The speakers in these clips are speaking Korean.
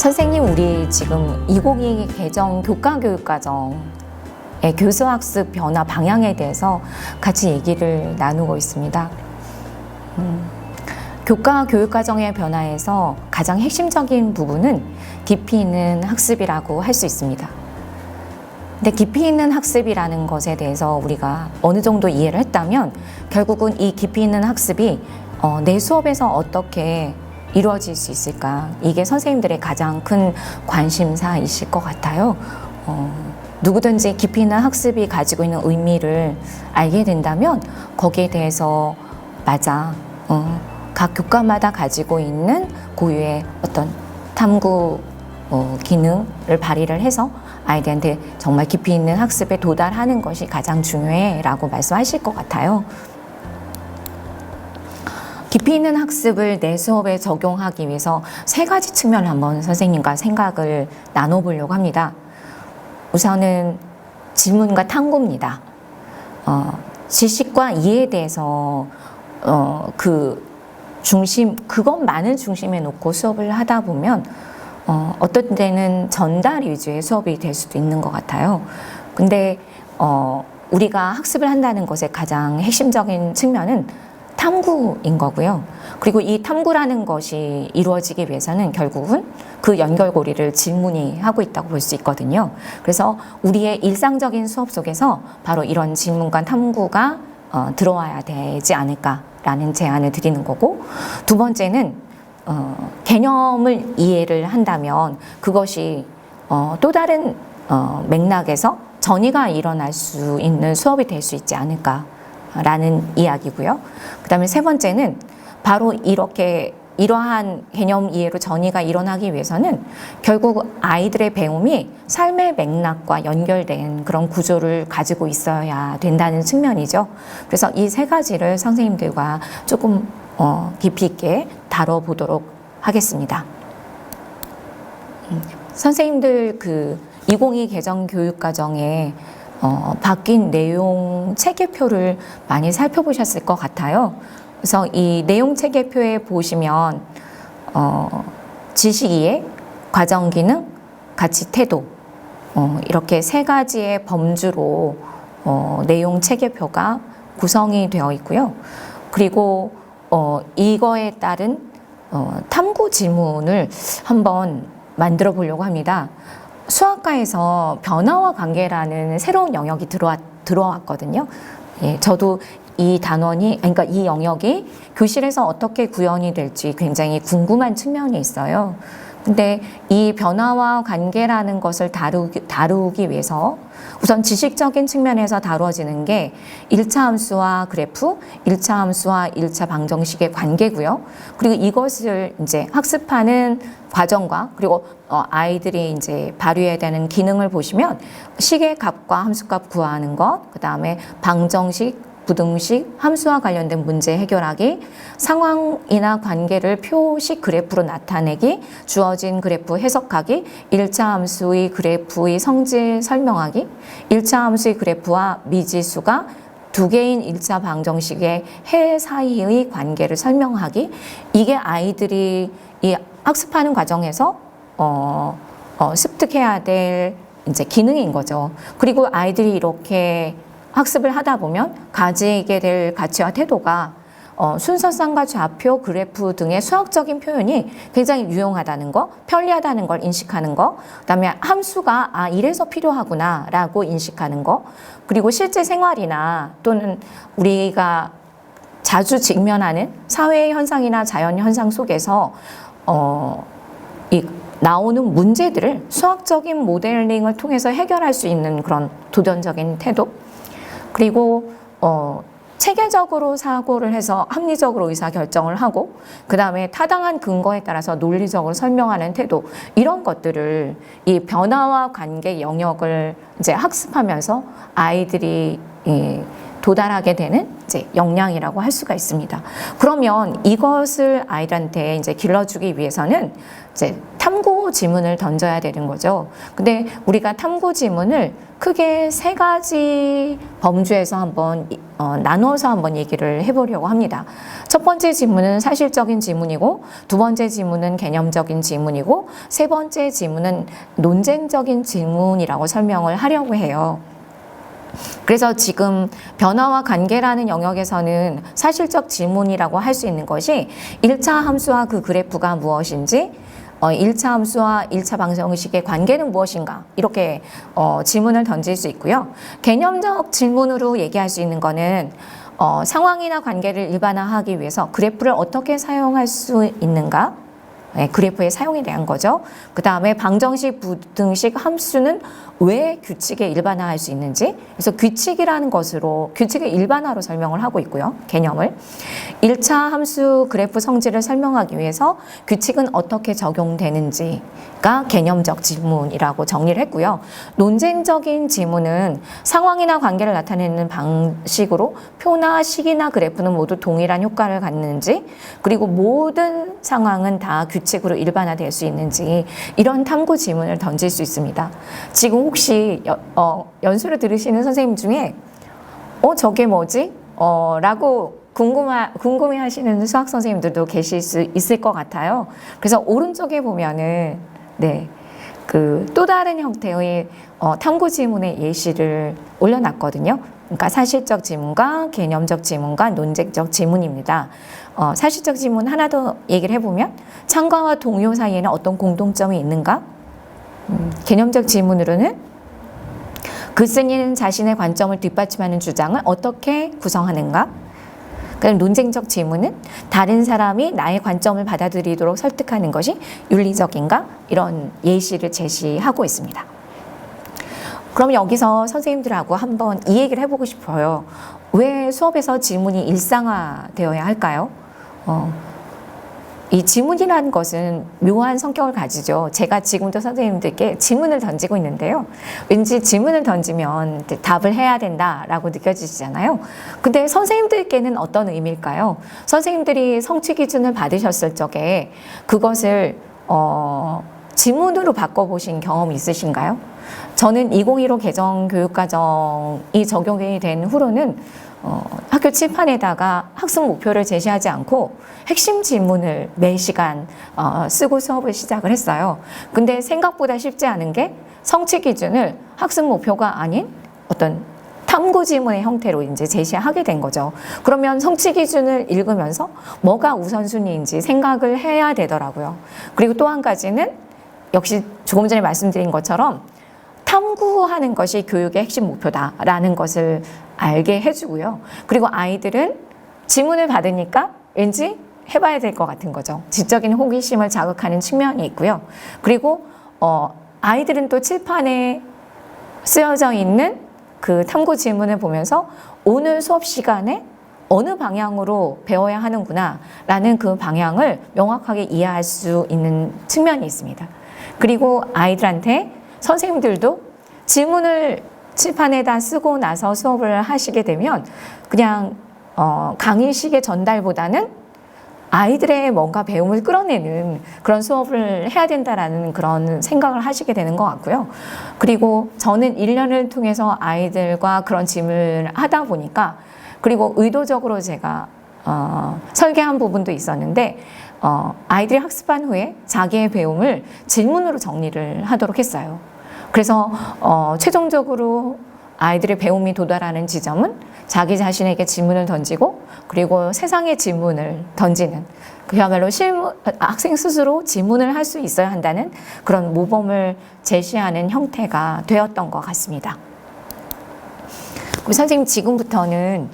선생님, 우리 지금 2022 개정 교과교육과정의 교수학습 변화 방향에 대해서 같이 얘기를 나누고 있습니다. 교과교육과정의 변화에서 가장 핵심적인 부분은 깊이 있는 학습이라고 할 수 있습니다. 근데 깊이 있는 학습이라는 것에 대해서 우리가 어느 정도 이해를 했다면 결국은 이 깊이 있는 학습이 내 수업에서 어떻게 이루어질 수 있을까? 이게 선생님들의 가장 큰 관심사이실 것 같아요. 누구든지 깊이 있는 학습이 가지고 있는 의미를 알게 된다면 거기에 대해서 맞아. 각 교과마다 가지고 있는 고유의 어떤 탐구 기능을 발휘를 해서 아이들한테 정말 깊이 있는 학습에 도달하는 것이 가장 중요해라고 말씀하실 것 같아요. 깊이 있는 학습을 내 수업에 적용하기 위해서 세 가지 측면을 한번 선생님과 생각을 나눠보려고 합니다. 우선은 질문과 탐구입니다. 지식과 이해에 대해서 그것만을 중심에 놓고 수업을 하다 보면 어떤 때는 전달 위주의 수업이 될 수도 있는 것 같아요. 근데 우리가 학습을 한다는 것의 가장 핵심적인 측면은 탐구인 거고요. 그리고 이 탐구라는 것이 이루어지기 위해서는 결국은 그 연결고리를 질문이 하고 있다고 볼 수 있거든요. 그래서 우리의 일상적인 수업 속에서 바로 이런 질문과 탐구가 들어와야 되지 않을까라는 제안을 드리는 거고, 두 번째는 개념을 이해를 한다면 그것이 또 다른 맥락에서 전이가 일어날 수 있는 수업이 될 수 있지 않을까라는 이야기고요. 그 다음에 세 번째는 바로 이러한 개념 이해로 전이가 일어나기 위해서는 결국 아이들의 배움이 삶의 맥락과 연결된 그런 구조를 가지고 있어야 된다는 측면이죠. 그래서 이 세 가지를 선생님들과 조금 깊이 있게 다뤄보도록 하겠습니다. 선생님들 2022 개정 교육과정에 바뀐 내용 체계표를 많이 살펴보셨을 것 같아요. 그래서 이 내용 체계표에 보시면 지식 이해, 과정 기능, 가치 태도 이렇게 세 가지의 범주로 내용 체계표가 구성이 되어 있고요. 그리고 이거에 따른 탐구 질문을 한번 만들어 보려고 합니다. 수학과에서 변화와 관계라는 새로운 영역이 들어왔거든요. 예, 저도 이 그러니까 이 영역이 교실에서 어떻게 구현이 될지 굉장히 궁금한 측면이 있어요. 근데 이 변화와 관계라는 것을 다루기 위해서 우선 지식적인 측면에서 다루어지는 게 1차 함수와 그래프, 1차 함수와 1차 방정식의 관계고요. 그리고 이것을 이제 학습하는 과정과 그리고 아이들이 이제 발휘해야 되는 기능을 보시면 식의 값과 함수값 구하는 것, 그 다음에 방정식, 부등식, 함수와 관련된 문제 해결하기, 상황이나 관계를 표식 그래프로 나타내기, 주어진 그래프 해석하기, 1차 함수의 그래프의 성질 설명하기, 1차 함수의 그래프와 미지수가 두 개인 1차 방정식의 해 사이의 관계를 설명하기, 이게 아이들이 이 학습하는 과정에서 습득해야 될 이제 기능인 거죠. 그리고 아이들이 이렇게 학습을 하다 보면 가지게 될 가치와 태도가 순서상과 좌표, 그래프 등의 수학적인 표현이 굉장히 유용하다는 거, 편리하다는 걸 인식하는 거, 그다음에 함수가 이래서 필요하구나 라고 인식하는 거, 그리고 실제 생활이나 또는 우리가 자주 직면하는 사회 현상이나 자연 현상 속에서 나오는 문제들을 수학적인 모델링을 통해서 해결할 수 있는 그런 도전적인 태도, 그리고 체계적으로 사고를 해서 합리적으로 의사결정을 하고 그 다음에 타당한 근거에 따라서 논리적으로 설명하는 태도, 이런 것들을 이 변화와 관계 영역을 이제 학습하면서 아이들이 도달하게 되는 이제 역량이라고 할 수가 있습니다. 그러면 이것을 아이들한테 이제 길러주기 위해서는 이제 탐구 지문을 던져야 되는 거죠. 근데 우리가 탐구 지문을 크게 세 가지 범주에서 한번 나누어서 한번 얘기를 해보려고 합니다. 첫 번째 지문은 사실적인 지문이고, 두 번째 지문은 개념적인 지문이고, 세 번째 지문은 논쟁적인 지문이라고 설명을 하려고 해요. 그래서 지금 변화와 관계라는 영역에서는 사실적 지문이라고 할 수 있는 것이 1차 함수와 그 그래프가 무엇인지, 1차 함수와 1차 방정식의 관계는 무엇인가, 이렇게 질문을 던질 수 있고요. 개념적 질문으로 얘기할 수 있는 거는 상황이나 관계를 일반화하기 위해서 그래프를 어떻게 사용할 수 있는가, 그래프의 사용에 대한 거죠. 그 다음에 방정식, 부등식, 함수는 왜 규칙에 일반화할 수 있는지, 그래서 규칙이라는 것으로, 규칙의 일반화로 설명을 하고 있고요. 개념을. 1차 함수 그래프 성질을 설명하기 위해서 규칙은 어떻게 적용되는지가 개념적 지문이라고 정리를 했고요. 논쟁적인 지문은 상황이나 관계를 나타내는 방식으로 표나 식이나 그래프는 모두 동일한 효과를 갖는지, 그리고 모든 상황은 다 규칙으로 일반화될 수 있는지, 이런 탐구 지문을 던질 수 있습니다. 지금 혹시 연수를 들으시는 선생님 중에 저게 뭐지? 라고 궁금해 하시는 수학 선생님들도 계실 수 있을 것 같아요. 그래서 오른쪽에 보면은 그 또 다른 형태의 탐구 지문의 예시를 올려놨거든요. 그러니까 사실적 지문과 개념적 지문과 논쟁적 지문입니다. 사실적 지문 하나 더 얘기를 해보면 참가와 동요 사이에는 어떤 공통점이 있는가? 개념적 지문으로는 글쓴이는 자신의 관점을 뒷받침하는 주장을 어떻게 구성하는가? 그럼 논쟁적 지문은 다른 사람이 나의 관점을 받아들이도록 설득하는 것이 윤리적인가? 이런 예시를 제시하고 있습니다. 그럼 여기서 선생님들하고 한번 이 얘기를 해보고 싶어요. 왜 수업에서 지문이 일상화되어야 할까요? 이 지문이라는 것은 묘한 성격을 가지죠. 제가 지금도 선생님들께 지문을 던지고 있는데요. 왠지 지문을 던지면 답을 해야 된다라고 느껴지잖아요. 근데 선생님들께는 어떤 의미일까요? 선생님들이 성취 기준을 받으셨을 적에 그것을 지문으로 바꿔보신 경험이 있으신가요? 저는 2015 개정 교육과정이 적용이 된 후로는 학교 칠판에다가 학습 목표를 제시하지 않고 핵심 지문을 매 시간 쓰고 수업을 시작을 했어요. 근데 생각보다 쉽지 않은 게 성취 기준을 학습 목표가 아닌 어떤 탐구 지문의 형태로 이제 제시하게 된 거죠. 그러면 성취 기준을 읽으면서 뭐가 우선순위인지 생각을 해야 되더라고요. 그리고 또 한 가지는 역시 조금 전에 말씀드린 것처럼 탐구하는 것이 교육의 핵심 목표다라는 것을 알게 해주고요. 그리고 아이들은 지문을 받으니까 왠지 해봐야 될 것 같은 거죠. 지적인 호기심을 자극하는 측면이 있고요. 그리고 아이들은 또 칠판에 쓰여져 있는 그 탐구 지문을 보면서 오늘 수업 시간에 어느 방향으로 배워야 하는구나 라는 그 방향을 명확하게 이해할 수 있는 측면이 있습니다. 그리고 아이들한테 선생님들도 지문을 칠판에다 쓰고 나서 수업을 하시게 되면 그냥 강의식의 전달보다는 아이들의 뭔가 배움을 끌어내는 그런 수업을 해야 된다라는 그런 생각을 하시게 되는 것 같고요. 그리고 저는 1년을 통해서 아이들과 그런 질문을 하다 보니까, 그리고 의도적으로 제가 설계한 부분도 있었는데 아이들이 학습한 후에 자기의 배움을 질문으로 정리를 하도록 했어요. 그래서 최종적으로 아이들의 배움이 도달하는 지점은 자기 자신에게 질문을 던지고, 그리고 세상에 질문을 던지는, 그야말로 학생 스스로 질문을 할 수 있어야 한다는 그런 모범을 제시하는 형태가 되었던 것 같습니다. 우리 선생님, 지금부터는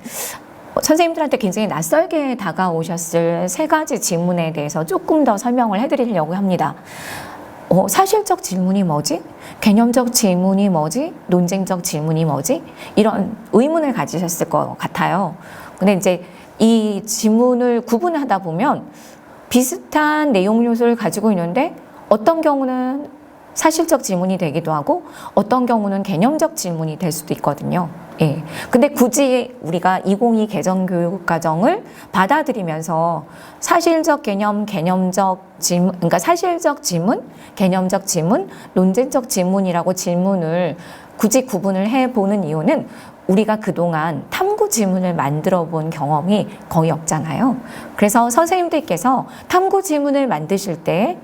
선생님들한테 굉장히 낯설게 다가오셨을 세 가지 질문에 대해서 조금 더 설명을 해드리려고 합니다. 사실적 질문이 뭐지? 개념적 질문이 뭐지? 논쟁적 질문이 뭐지? 이런 의문을 가지셨을 것 같아요. 근데 이제 이 질문을 구분하다 보면 비슷한 내용 요소를 가지고 있는데 어떤 경우는 사실적 질문이 되기도 하고 어떤 경우는 개념적 질문이 될 수도 있거든요. 예. 근데 굳이 우리가 2022 개정 교육과정을 받아들이면서 사실적 개념, 개념적 질문, 그러니까 사실적 질문, 개념적 질문, 논쟁적 질문이라고 질문을 굳이 구분을 해보는 이유는 우리가 그동안 탐구 지문을 만들어 본 경험이 거의 없잖아요. 그래서 선생님들께서 탐구 지문을 만드실 때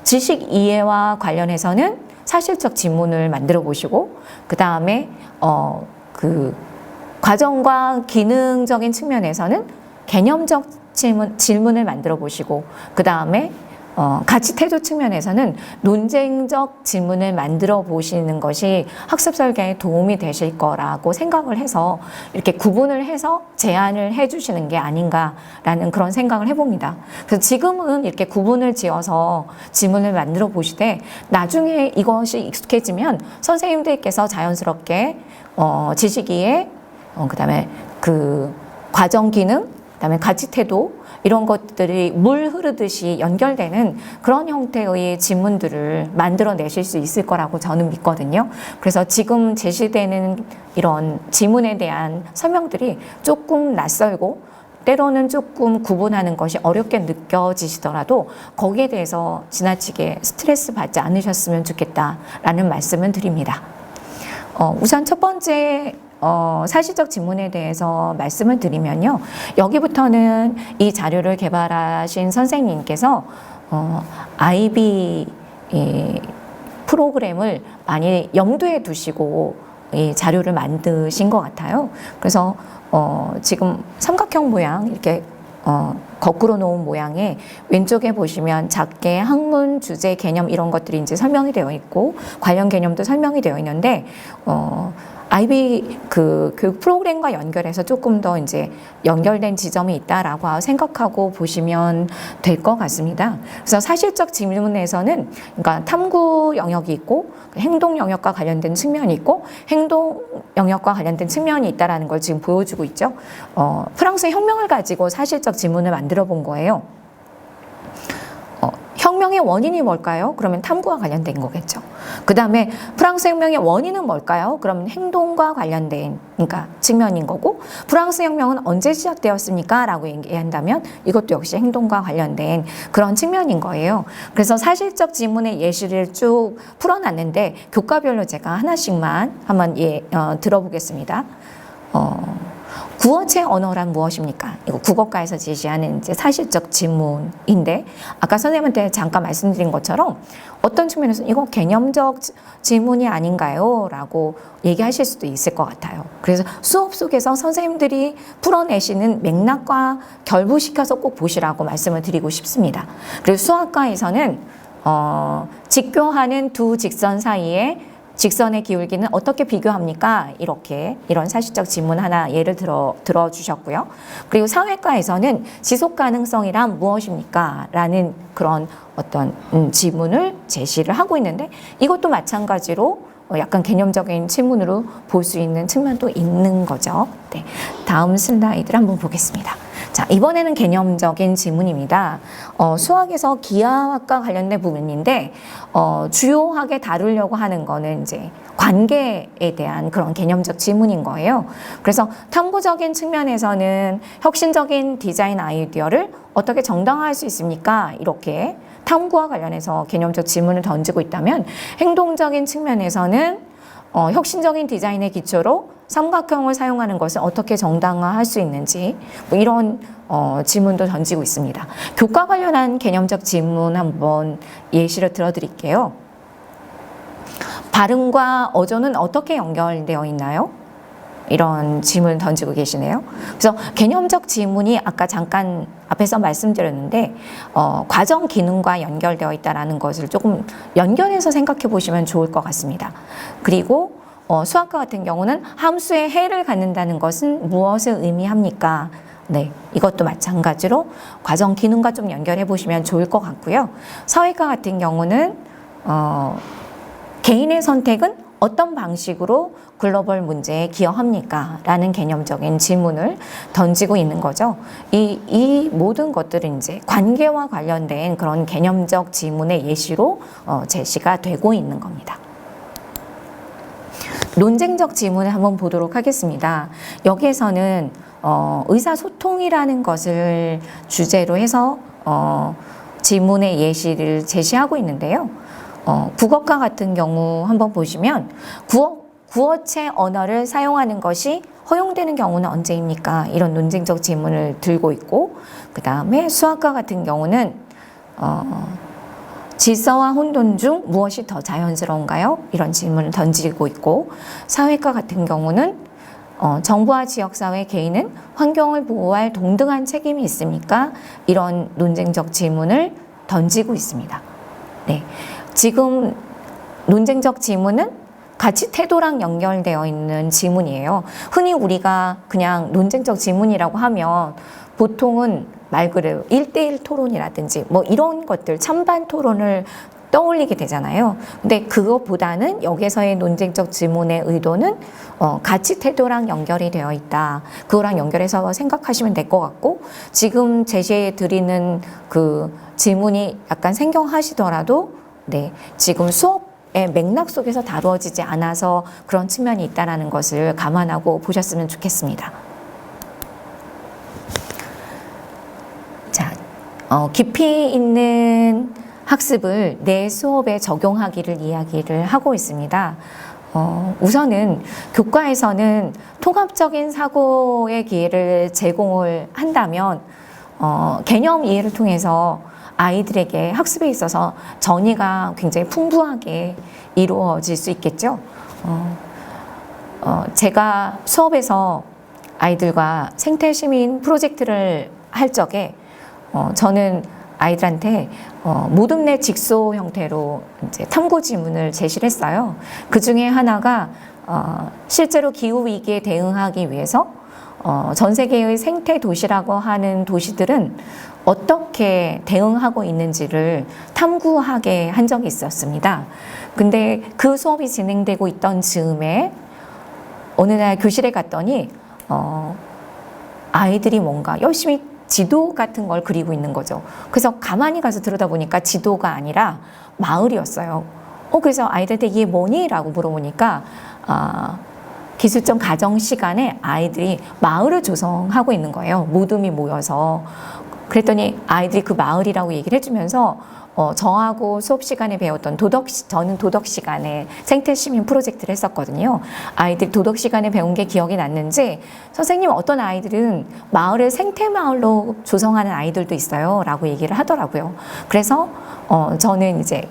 지식 이해와 관련해서는 사실적 지문을 만들어 보시고, 그 다음에 그 과정과 기능적인 측면에서는 개념적 질문을 만들어 보시고, 그 다음에 가치 태도 측면에서는 논쟁적 질문을 만들어 보시는 것이 학습 설계에 도움이 되실 거라고 생각을 해서 이렇게 구분을 해서 제안을 해 주시는 게 아닌가라는 그런 생각을 해봅니다. 그래서 지금은 이렇게 구분을 지어서 질문을 만들어 보시되, 나중에 이것이 익숙해지면 선생님들께서 자연스럽게 지식 이해, 그다음에 그 과정 기능, 그다음에 가치 태도, 이런 것들이 물 흐르듯이 연결되는 그런 형태의 지문들을 만들어내실 수 있을 거라고 저는 믿거든요. 그래서 지금 제시되는 이런 지문에 대한 설명들이 조금 낯설고 때로는 조금 구분하는 것이 어렵게 느껴지시더라도 거기에 대해서 지나치게 스트레스 받지 않으셨으면 좋겠다라는 말씀을 드립니다. 우선 첫 번째 사실적 지문에 대해서 말씀을 드리면요. 여기부터는 이 자료를 개발하신 선생님께서 IB 프로그램을 많이 염두에 두시고 이 자료를 만드신 것 같아요. 그래서 지금 삼각형 모양 이렇게 거꾸로 놓은 모양에 왼쪽에 보시면 작게 학문, 주제, 개념 이런 것들이 이제 설명이 되어 있고 관련 개념도 설명이 되어 있는데 IB 그 교육 프로그램과 연결해서 조금 더 이제 연결된 지점이 있다라고 생각하고 보시면 될 것 같습니다. 그래서 사실적 질문에서는 그러니까 탐구 영역이 있고 행동 영역과 관련된 측면이 있고 행동 영역과 관련된 측면이 있다라는 걸 지금 보여주고 있죠. 프랑스 혁명을 가지고 사실적 질문을 만들어 본 거예요. 혁명의 원인이 뭘까요? 그러면 탐구와 관련된 거겠죠. 그 다음에 프랑스 혁명의 원인은 뭘까요? 그러면 행동과 관련된 그러니까 측면인 거고, 프랑스 혁명은 언제 시작되었습니까? 라고 얘기한다면 이것도 역시 행동과 관련된 그런 측면인 거예요. 그래서 사실적 지문의 예시를 쭉 풀어놨는데 교과별로 제가 하나씩만 한번 들어보겠습니다. 구어체 언어란 무엇입니까? 이거 국어과에서 제시하는 이제 사실적 지문인데, 아까 선생님한테 잠깐 말씀드린 것처럼 어떤 측면에서 이거 개념적 지문이 아닌가요? 라고 얘기하실 수도 있을 것 같아요. 그래서 수업 속에서 선생님들이 풀어내시는 맥락과 결부시켜서 꼭 보시라고 말씀을 드리고 싶습니다. 그리고 수학과에서는 직교하는 두 직선 사이에 직선의 기울기는 어떻게 비교합니까? 이런 사실적 지문 하나 예를 들어주셨고요. 그리고 사회과에서는 지속 가능성이란 무엇입니까? 라는 그런 어떤 지문을 제시를 하고 있는데, 이것도 마찬가지로 약간 개념적인 질문으로 볼 수 있는 측면도 있는 거죠. 네. 다음 슬라이드를 한번 보겠습니다. 자, 이번에는 개념적인 지문입니다. 수학에서 기하학과 관련된 부분인데, 주요하게 다루려고 하는 거는 이제 관계에 대한 그런 개념적 지문인 거예요. 그래서 탐구적인 측면에서는 혁신적인 디자인 아이디어를 어떻게 정당화할 수 있습니까? 이렇게 탐구와 관련해서 개념적 질문을 던지고 있다면, 행동적인 측면에서는 혁신적인 디자인의 기초로 삼각형을 사용하는 것을 어떻게 정당화할 수 있는지 뭐 이런 질문도 던지고 있습니다. 교과 관련한 개념적 질문 한번 예시를 들어드릴게요. 발음과 어조는 어떻게 연결되어 있나요? 이런 질문을 던지고 계시네요. 그래서 개념적 질문이 아까 잠깐 앞에서 말씀드렸는데 과정 기능과 연결되어 있다는 것을 조금 연결해서 생각해 보시면 좋을 것 같습니다. 그리고 수학과 같은 경우는 함수의 해를 갖는다는 것은 무엇을 의미합니까? 네, 이것도 마찬가지로 과정 기능과 좀 연결해 보시면 좋을 것 같고요. 사회과 같은 경우는 개인의 선택은 어떤 방식으로 글로벌 문제에 기여합니까? 라는 개념적인 질문을 던지고 있는 거죠. 이 모든 것들은 이제 관계와 관련된 그런 개념적 질문의 예시로 제시가 되고 있는 겁니다. 논쟁적 질문을 한번 보도록 하겠습니다. 여기에서는 의사소통이라는 것을 주제로 해서 질문의 예시를 제시하고 있는데요. 국어과 같은 경우 한번 보시면 구어체 언어를 사용하는 것이 허용되는 경우는 언제입니까? 이런 논쟁적 질문을 들고 있고, 그 다음에 수학과 같은 경우는 질서와 혼돈 중 무엇이 더 자연스러운가요? 이런 질문을 던지고 있고, 사회과 같은 경우는 정부와 지역사회, 개인은 환경을 보호할 동등한 책임이 있습니까? 이런 논쟁적 질문을 던지고 있습니다. 네, 지금 논쟁적 질문은 가치 태도랑 연결되어 있는 질문이에요. 흔히 우리가 그냥 논쟁적 질문이라고 하면 보통은 말 그대로 1대1 토론이라든지 뭐 이런 것들, 찬반 토론을 떠올리게 되잖아요. 근데 그것보다는 여기서의 논쟁적 질문의 의도는 가치 태도랑 연결이 되어 있다. 그거랑 연결해서 생각하시면 될 것 같고, 지금 제시해 드리는 그 질문이 약간 생경하시더라도 네, 지금 수업의 맥락 속에서 다루어지지 않아서 그런 측면이 있다는 것을 감안하고 보셨으면 좋겠습니다. 자, 깊이 있는 학습을 내 수업에 적용하기를 이야기를 하고 있습니다. 우선은 교과에서는 통합적인 사고의 기회를 제공을 한다면 개념 이해를 통해서 아이들에게 학습에 있어서 전이가 굉장히 풍부하게 이루어질 수 있겠죠. 제가 수업에서 아이들과 생태시민 프로젝트를 할 적에 저는 아이들한테 모둠 내 직소 형태로 이제 탐구 지문을 제시를 했어요. 그 중에 하나가 실제로 기후 위기에 대응하기 위해서 전 세계의 생태 도시라고 하는 도시들은 어떻게 대응하고 있는지를 탐구하게 한 적이 있었습니다. 근데 그 수업이 진행되고 있던 즈음에 어느 날 교실에 갔더니 아이들이 뭔가 열심히 지도 같은 걸 그리고 있는 거죠. 그래서 가만히 가서 들여다보니까 지도가 아니라 마을이었어요. 그래서 아이들한테 이게 뭐니? 라고 물어보니까 기술적 가정 시간에 아이들이 마을을 조성하고 있는 거예요. 모둠이 모여서. 그랬더니 아이들이 그 마을이라고 얘기를 해주면서 저하고 수업 시간에 배웠던 저는 도덕 시간에 생태시민 프로젝트를 했었거든요. 아이들이 도덕 시간에 배운 게 기억이 났는지 선생님 어떤 아이들은 마을을 생태마을로 조성하는 아이들도 있어요 라고 얘기를 하더라고요. 그래서 저는 이제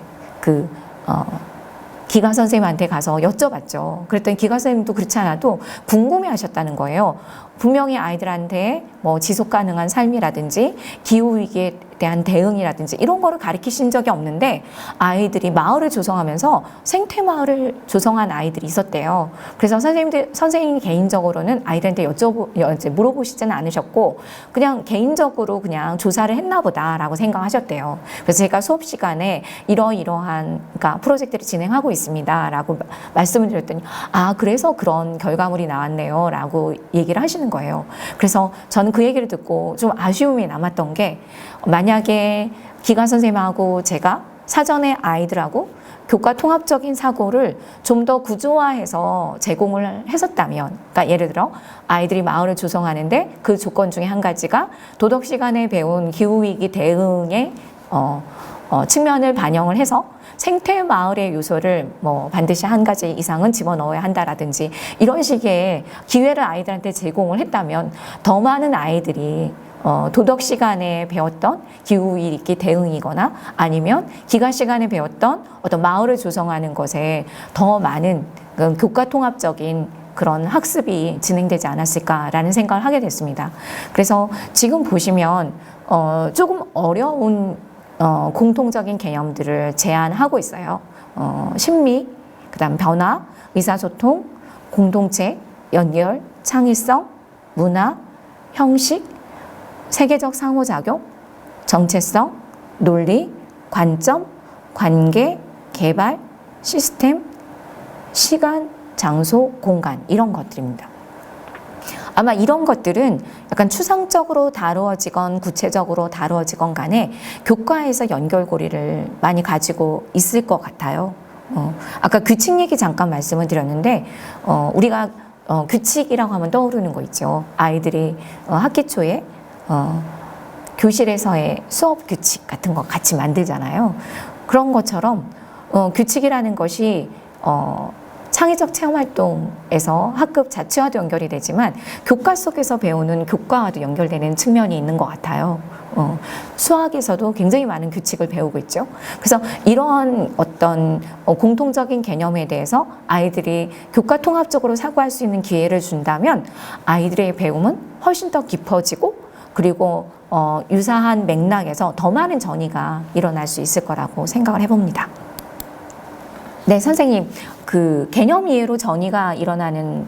기가 선생님한테 가서 여쭤봤죠. 그랬더니 기가 선생님도 그렇지 않아도 궁금해 하셨다는 거예요. 분명히 아이들한테 뭐 지속 가능한 삶이라든지 기후위기에 대한 대응이라든지 이런 거를 가르치신 적이 없는데 아이들이 마을을 조성하면서 생태마을을 조성한 아이들이 있었대요. 그래서 선생님이 개인적으로는 아이들한테 물어보시지는 않으셨고 그냥 개인적으로 그냥 조사를 했나 보다라고 생각하셨대요. 그래서 제가 수업 시간에 이러이러한 그러니까 프로젝트를 진행하고 있습니다 라고 말씀을 드렸더니 그래서 그런 결과물이 나왔네요 라고 얘기를 하시는 거예요. 그래서 저는 그 얘기를 듣고 좀 아쉬움이 남았던 게 만약에 기가 선생님하고 제가 사전에 아이들하고 교과 통합적인 사고를 좀 더 구조화해서 제공을 했었다면, 그러니까 예를 들어 아이들이 마을을 조성하는데 그 조건 중에 한 가지가 도덕 시간에 배운 기후위기 대응의 측면을 반영을 해서 생태 마을의 요소를 뭐 반드시 한 가지 이상은 집어넣어야 한다라든지 이런 식의 기회를 아이들한테 제공을 했다면 더 많은 아이들이 도덕 시간에 배웠던 기후위기 대응이거나 아니면 기가 시간에 배웠던 어떤 마을을 조성하는 것에 더 많은 교과 통합적인 그런 학습이 진행되지 않았을까라는 생각을 하게 됐습니다. 그래서 지금 보시면 조금 어려운 공통적인 개념들을 제안하고 있어요. 심리, 그다음 변화, 의사소통, 공동체, 연결, 창의성, 문화, 형식, 세계적 상호작용, 정체성, 논리, 관점, 관계, 개발, 시스템, 시간, 장소, 공간 이런 것들입니다. 아마 이런 것들은 약간 추상적으로 다루어지건 구체적으로 다루어지건 간에 교과에서 연결고리를 많이 가지고 있을 것 같아요. 아까 규칙 얘기 잠깐 말씀을 드렸는데 우리가 규칙이라고 하면 떠오르는 거 있죠. 아이들이 학기 초에 교실에서의 수업 규칙 같은 거 같이 만들잖아요. 그런 것처럼 규칙이라는 것이 창의적 체험활동에서 학급 자치와도 연결이 되지만 교과 속에서 배우는 교과와도 연결되는 측면이 있는 것 같아요. 수학에서도 굉장히 많은 규칙을 배우고 있죠. 그래서 이런 어떤 공통적인 개념에 대해서 아이들이 교과 통합적으로 사고할 수 있는 기회를 준다면 아이들의 배움은 훨씬 더 깊어지고 그리고 유사한 맥락에서 더 많은 전이가 일어날 수 있을 거라고 생각을 해봅니다. 네, 선생님, 그 개념 이해로 전이가 일어나는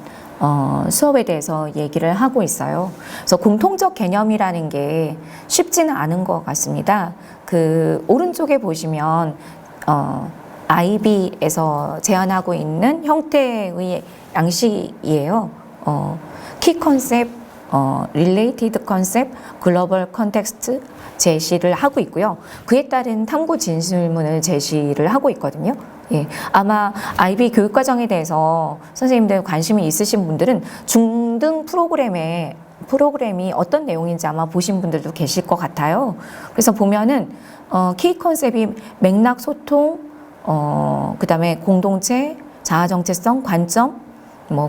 수업에 대해서 얘기를 하고 있어요. 그래서 공통적 개념이라는 게 쉽지는 않은 것 같습니다. 그 오른쪽에 보시면 IB에서 제안하고 있는 형태의 양식이에요. 키 컨셉, related concept, global context 제시를 하고 있고요. 그에 따른 탐구 진술문을 제시를 하고 있거든요. 예, 아마 IB 교육과정에 대해서 선생님들 관심이 있으신 분들은 중등 프로그램이 어떤 내용인지 아마 보신 분들도 계실 것 같아요. 그래서 보면은 키 컨셉이 맥락 소통, 그다음에 공동체, 자아 정체성, 관점,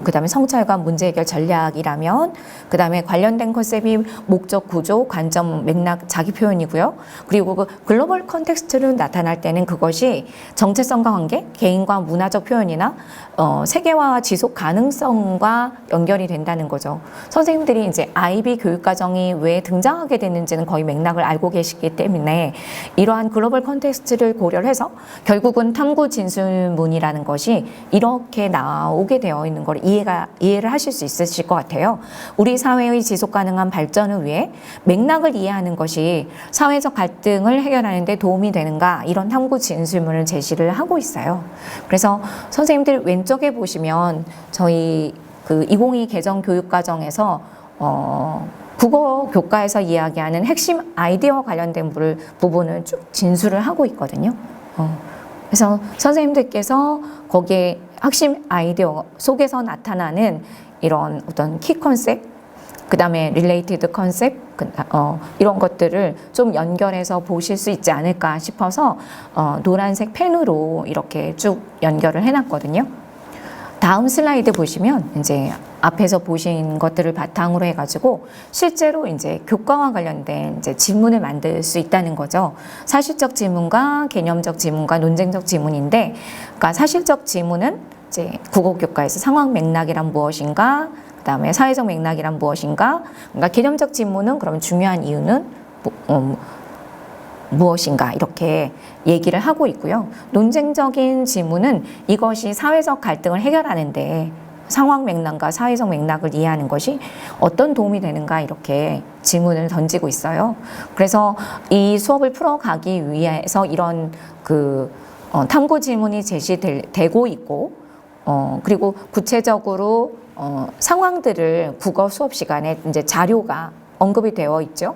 그다음에 성찰과 문제 해결 전략이라면 그다음에 관련된 컨셉이 목적, 구조, 관점, 맥락, 자기 표현이고요. 그리고 그 글로벌 컨텍스트로 나타날 때는 그것이 정체성과 관계, 개인과 문화적 표현이나 세계화와 지속 가능성과 연결이 된다는 거죠. 선생님들이 이제 IB 교육과정이 왜 등장하게 됐는지는 거의 맥락을 알고 계시기 때문에 이러한 글로벌 컨텍스트를 고려를 해서 결국은 탐구 진술문이라는 것이 이렇게 나오게 되어 있는 걸 이해를 하실 수 있으실 것 같아요. 우리 사회의 지속 가능한 발전을 위해 맥락을 이해하는 것이 사회적 갈등을 해결하는 데 도움이 되는가, 이런 탐구 진술문을 제시를 하고 있어요. 그래서 선생님들 왼쪽에 보시면 저희 그 2022 개정 교육과정에서 국어 교과에서 이야기하는 핵심 아이디어와 관련된 부분을 쭉 진술을 하고 있거든요. 그래서 선생님들께서 거기에 핵심 아이디어 속에서 나타나는 이런 어떤 키 컨셉, 그 다음에 related 컨셉, 이런 것들을 좀 연결해서 보실 수 있지 않을까 싶어서 노란색 펜으로 이렇게 쭉 연결을 해놨거든요. 다음 슬라이드 보시면 이제 앞에서 보신 것들을 바탕으로 해가지고 실제로 이제 교과와 관련된 이제 지문을 만들 수 있다는 거죠. 사실적 지문과 개념적 지문과 논쟁적 지문인데, 그러니까 사실적 지문은 이제 국어 교과에서 상황 맥락이란 무엇인가, 그 다음에 사회적 맥락이란 무엇인가, 그러니까 개념적 지문은 그러면 중요한 이유는 무엇인가 이렇게 얘기를 하고 있고요. 논쟁적인 지문은 이것이 사회적 갈등을 해결하는데 상황 맥락과 사회적 맥락을 이해하는 것이 어떤 도움이 되는가 이렇게 질문을 던지고 있어요. 그래서 이 수업을 풀어가기 위해서 이런 탐구 질문이 제시되고 있고, 그리고 구체적으로 상황들을 국어 수업 시간에 이제 자료가 언급이 되어 있죠.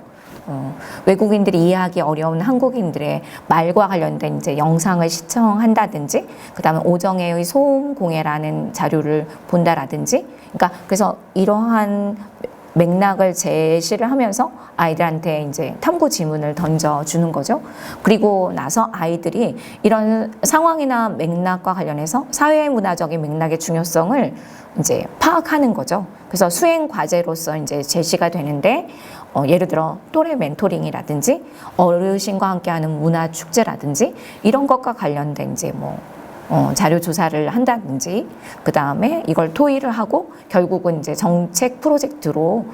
외국인들이 이해하기 어려운 한국인들의 말과 관련된 이제 영상을 시청한다든지, 그 다음에 오정혜의 소음공예라는 자료를 본다라든지, 그러니까 그래서 이러한 맥락을 제시를 하면서 아이들한테 이제 탐구 지문을 던져주는 거죠. 그리고 나서 아이들이 이런 상황이나 맥락과 관련해서 사회문화적인 맥락의 중요성을 이제 파악하는 거죠. 그래서 수행 과제로서 이제 제시가 되는데, 예를 들어 또래 멘토링이라든지 어르신과 함께하는 문화 축제라든지 이런 것과 관련된 이제 자료 조사를 한다든지, 그 다음에 이걸 토의를 하고 결국은 이제 정책 프로젝트로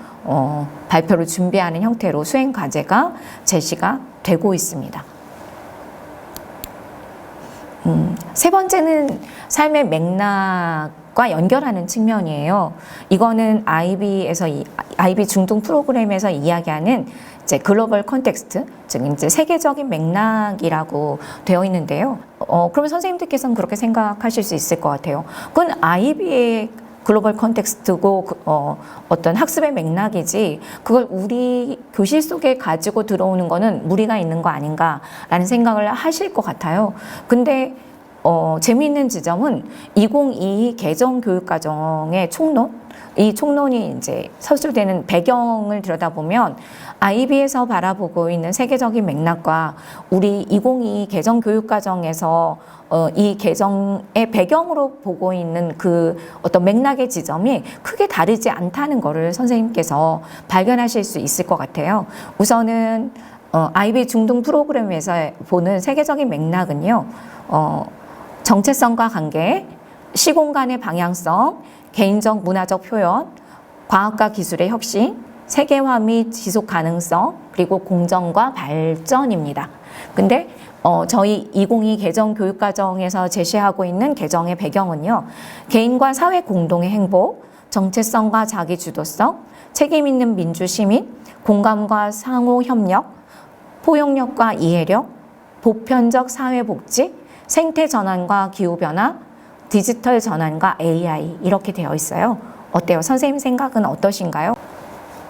발표를 준비하는 형태로 수행 과제가 제시가 되고 있습니다. 세 번째는 삶의 맥락과 연결하는 측면이에요. 이거는 IB 중등 프로그램에서 이야기하는 이제 글로벌 컨텍스트, 즉 이제 세계적인 맥락이라고 되어 있는데요. 그러면 선생님들께서는 그렇게 생각하실 수 있을 것 같아요. 그건 IB의 글로벌 컨텍스트고 어떤 학습의 맥락이지, 그걸 우리 교실 속에 가지고 들어오는 거는 무리가 있는 거 아닌가라는 생각을 하실 것 같아요. 근데 재미있는 지점은 2022 개정교육과정의 총론, 이 총론이 이제 서술되는 배경을 들여다보면 IB에서 바라보고 있는 세계적인 맥락과 우리 2022 개정교육과정에서 이 개정의 배경으로 보고 있는 그 어떤 맥락의 지점이 크게 다르지 않다는 것을 선생님께서 발견하실 수 있을 것 같아요. 우선은 IB 중등 프로그램에서 보는 세계적인 맥락은요, 정체성과 관계, 시공간의 방향성, 개인적 문화적 표현, 과학과 기술의 혁신, 세계화 및 지속 가능성, 그리고 공정과 발전입니다. 근데 저희 2022 개정 교육과정에서 제시하고 있는 개정의 배경은요, 개인과 사회 공동의 행복, 정체성과 자기주도성, 책임 있는 민주시민, 공감과 상호협력, 포용력과 이해력, 보편적 사회복지, 생태 전환과 기후변화, 디지털 전환과 AI 이렇게 되어 있어요. 어때요? 선생님 생각은 어떠신가요?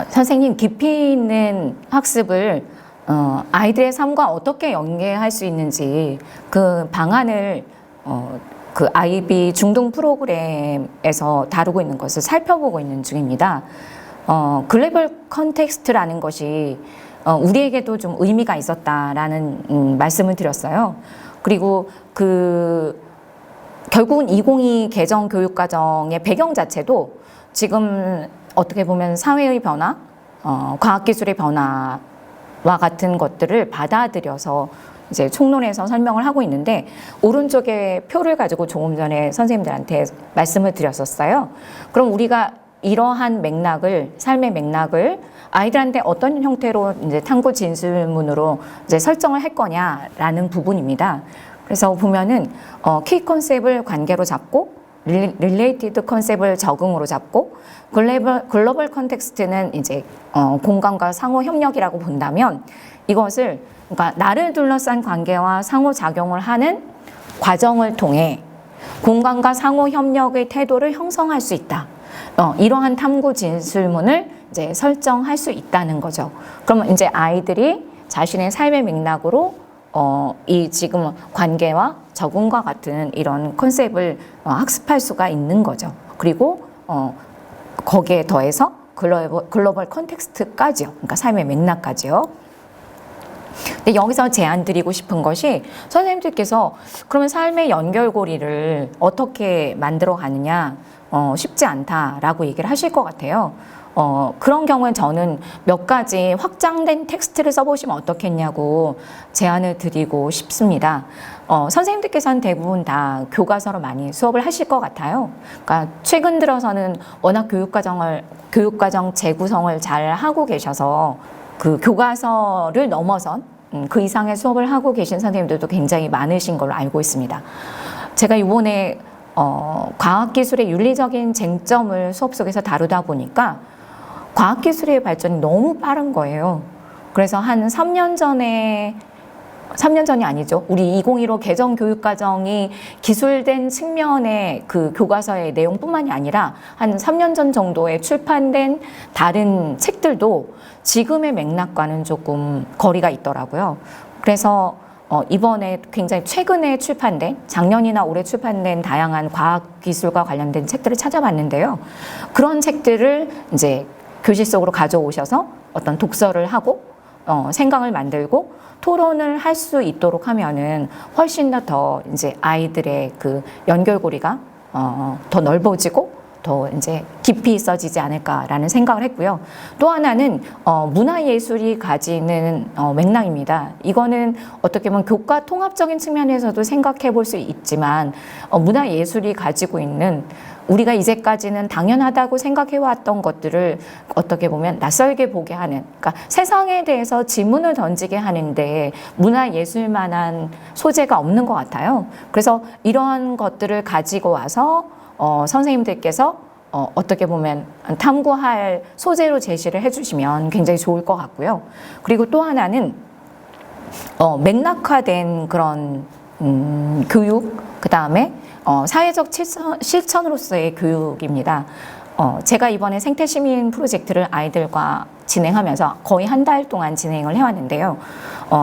선생님, 깊이 있는 학습을 아이들의 삶과 어떻게 연계할 수 있는지 그 방안을 그 IB 중등 프로그램에서 다루고 있는 것을 살펴보고 있는 중입니다. 글로벌 컨텍스트라는 것이 우리에게도 좀 의미가 있었다라는 말씀을 드렸어요. 그리고 결국은 2022 개정 교육과정의 배경 자체도 지금 어떻게 보면 사회의 변화, 과학기술의 변화와 같은 것들을 받아들여서 이제 총론에서 설명을 하고 있는데, 오른쪽에 표를 가지고 조금 전에 선생님들한테 말씀을 드렸었어요. 그럼 우리가 이러한 맥락을, 삶의 맥락을 아이들한테 어떤 형태로 이제 탐구 진술문으로 이제 설정을 할 거냐라는 부분입니다. 그래서 보면은 키 컨셉을 관계로 잡고, 릴레이티드 컨셉을 적응으로 잡고, 글로벌 컨텍스트는 이제 공감과 상호 협력이라고 본다면, 이것을 그러니까 나를 둘러싼 관계와 상호 작용을 하는 과정을 통해 공감과 상호 협력의 태도를 형성할 수 있다. 이러한 탐구 진술문을 이제 설정할 수 있다는 거죠. 그러면 이제 아이들이 자신의 삶의 맥락으로 이 지금 관계와 적응과 같은 이런 컨셉을 학습할 수가 있는 거죠. 그리고 거기에 더해서 글로벌 컨텍스트까지요. 그러니까 삶의 맥락까지요. 근데 여기서 제안 드리고 싶은 것이, 선생님들께서 그러면 삶의 연결고리를 어떻게 만들어 가느냐, 쉽지 않다라고 얘기를 하실 것 같아요. 그런 경우엔 저는 몇 가지 확장된 텍스트를 써보시면 어떻겠냐고 제안을 드리고 싶습니다. 선생님들께서는 대부분 다 교과서로 많이 수업을 하실 것 같아요. 그러니까 최근 들어서는 워낙 교육과정 재구성을 잘 하고 계셔서 그 교과서를 넘어선 그 이상의 수업을 하고 계신 선생님들도 굉장히 많으신 걸로 알고 있습니다. 제가 이번에 과학기술의 윤리적인 쟁점을 수업 속에서 다루다 보니까 과학기술의 발전이 너무 빠른 거예요. 그래서 한 3년 전이 아니죠. 우리 2015 개정 교육과정이 기술된 측면의 그 교과서의 내용뿐만이 아니라 한 3년 전 정도에 출판된 다른 책들도 지금의 맥락과는 조금 거리가 있더라고요. 그래서 이번에 굉장히 최근에 출판된, 작년이나 올해 출판된 다양한 과학기술과 관련된 책들을 찾아봤는데요. 그런 책들을 이제 교실 속으로 가져오셔서 어떤 독서를 하고 생각을 만들고 토론을 할 수 있도록 하면은 훨씬 더 이제 아이들의 그 연결고리가 더 넓어지고 더 이제 깊이 있어지지 않을까라는 생각을 했고요. 또 하나는 문화예술이 가지는 맥락입니다. 이거는 어떻게 보면 교과 통합적인 측면에서도 생각해 볼 수 있지만 문화예술이 가지고 있는, 우리가 이제까지는 당연하다고 생각해왔던 것들을 어떻게 보면 낯설게 보게 하는, 그러니까 세상에 대해서 질문을 던지게 하는데 문화예술만한 소재가 없는 것 같아요. 그래서 이러한 것들을 가지고 와서 선생님들께서 어떻게 보면 탐구할 소재로 제시를 해주시면 굉장히 좋을 것 같고요. 그리고 또 하나는 맥락화된 그런 교육, 그 다음에 사회적 실천으로서의 교육입니다. 제가 이번에 생태시민 프로젝트를 아이들과 진행하면서 거의 한 달 동안 진행을 해왔는데요.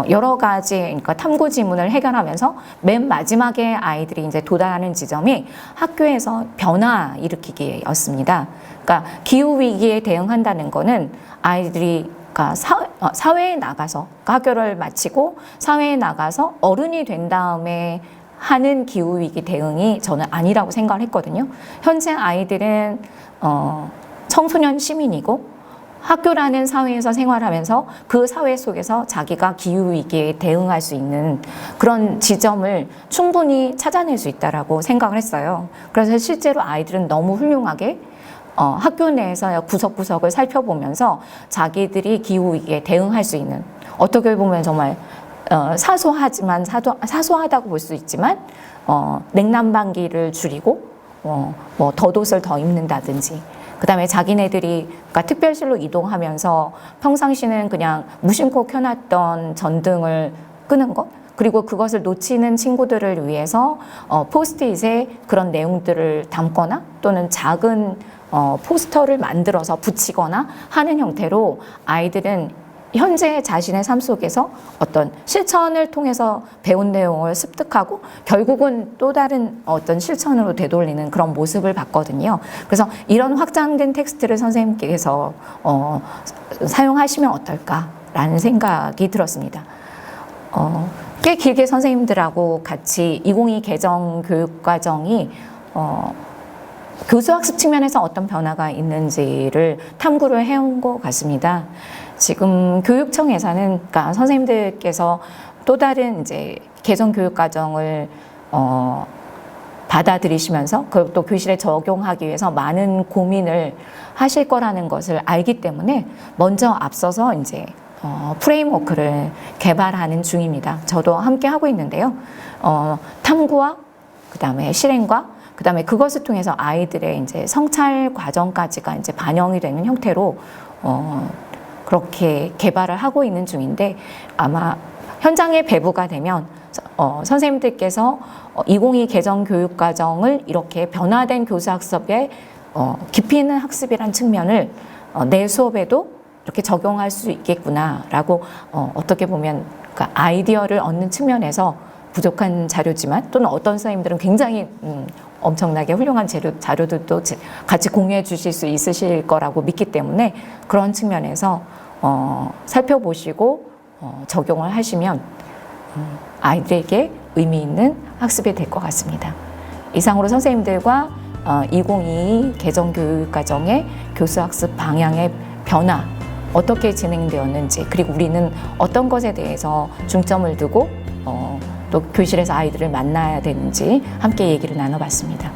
여러 가지 그러니까 탐구 지문을 해결하면서 맨 마지막에 아이들이 이제 도달하는 지점이 학교에서 변화 일으키기였습니다. 그러니까 기후 위기에 대응한다는 거는 아이들이 그러니까 사회에 나가서 그러니까 학교를 마치고 사회에 나가서 어른이 된 다음에 하는 기후 위기 대응이 저는 아니라고 생각을 했거든요. 현재 아이들은 청소년 시민이고 학교라는 사회에서 생활하면서 그 사회 속에서 자기가 기후위기에 대응할 수 있는 그런 지점을 충분히 찾아낼 수 있다라고 생각을 했어요. 그래서 실제로 아이들은 너무 훌륭하게 학교 내에서 구석구석을 살펴보면서 자기들이 기후위기에 대응할 수 있는 어떻게 보면 정말 사소하지만 사소하다고 볼 수 있지만 냉난방기를 줄이고 뭐 덧옷을 더 입는다든지 그다음에 자기네들이 그러니까 특별실로 이동하면서 평상시는 그냥 무심코 켜놨던 전등을 끄는 것 그리고 그것을 놓치는 친구들을 위해서 포스트잇에 그런 내용들을 담거나 또는 작은 포스터를 만들어서 붙이거나 하는 형태로 아이들은 현재 자신의 삶 속에서 어떤 실천을 통해서 배운 내용을 습득하고 결국은 또 다른 어떤 실천으로 되돌리는 그런 모습을 봤거든요. 그래서 이런 확장된 텍스트를 선생님께서 사용하시면 어떨까라는 생각이 들었습니다. 꽤 길게 선생님들하고 같이 2022 개정 교육과정이 교수학습 측면에서 어떤 변화가 있는지를 탐구를 해온 것 같습니다. 지금 교육청에서는 그러니까 선생님들께서 또 다른 이제 개정 교육 과정을 받아들이시면서 그걸 또 교실에 적용하기 위해서 많은 고민을 하실 거라는 것을 알기 때문에 먼저 앞서서 이제 프레임워크를 개발하는 중입니다. 저도 함께 하고 있는데요. 탐구와 그다음에 실행과 그다음에 그것을 통해서 아이들의 이제 성찰 과정까지가 이제 반영이 되는 형태로 그렇게 개발을 하고 있는 중인데 아마 현장에 배부가 되면 선생님들께서 2022 개정 교육과정을 이렇게 변화된 교수학습에 깊이 있는 학습이란 측면을 내 수업에도 이렇게 적용할 수 있겠구나라고 어떻게 보면 그러니까 아이디어를 얻는 측면에서 부족한 자료지만 또는 어떤 선생님들은 굉장히 엄청나게 훌륭한 자료들도 같이 공유해 주실 수 있으실 거라고 믿기 때문에 그런 측면에서 살펴보시고 적용을 하시면 아이들에게 의미 있는 학습이 될 것 같습니다. 이상으로 선생님들과 2022 개정 교육과정의 교수학습 방향의 변화 어떻게 진행되었는지 그리고 우리는 어떤 것에 대해서 중점을 두고 또 교실에서 아이들을 만나야 되는지 함께 얘기를 나눠봤습니다.